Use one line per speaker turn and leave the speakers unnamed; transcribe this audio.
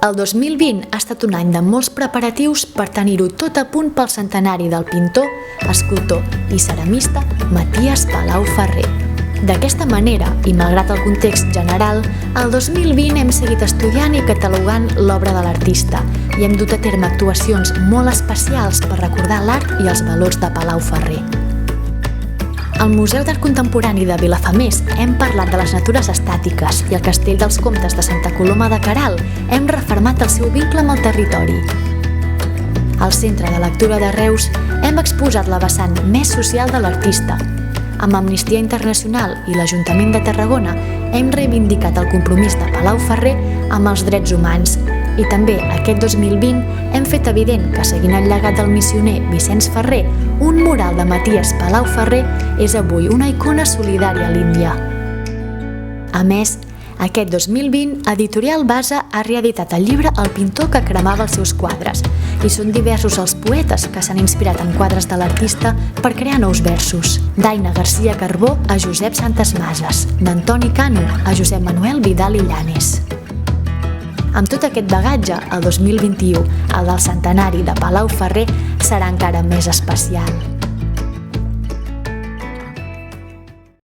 El 2020 ha estat un any de molts preparatius per tenir-ho tot a punt pel centenari del pintor, escultor i ceramista Maties Palau Ferrer. D'aquesta manera, i malgrat el context general, el 2020 hem seguit estudiant i catalogant l'obra de l'artista i hem dut a terme actuacions molt especials per recordar l'art i els valors de Palau Ferrer. Al Museu d'Art Contemporani de Vilafamés hem parlat de les natures estàtiques i al Castell dels Comtes de Santa Coloma de Queralt hem refermat el seu vincle amb el territori. Al Centre de Lectura de Reus hem exposat la vessant més social de l'artista. Amb Amnistia Internacional i l'Ajuntament de Tarragona hem reivindicat el compromís de Palau Ferrer amb els drets humans i també aquest 2020 hem fet evident que, seguint el llegat del missioner Vicenç Ferrer, un mural de Maties Palau Ferrer és avui una icona solidària a l'Índia. A més, aquest 2020, Editorial Basa ha reeditat el llibre El pintor que cremava els seus quadres i són diversos els poetes que s'han inspirat en quadres de l'artista per crear nous versos. d'Aina García Carbó a Josep Santasmases, d'Antoni Cano a Josep Manuel Vidal i Llanes. Amb tot aquest bagatge, el 2021, el del centenari de Palau Ferrer, serà encara més especial.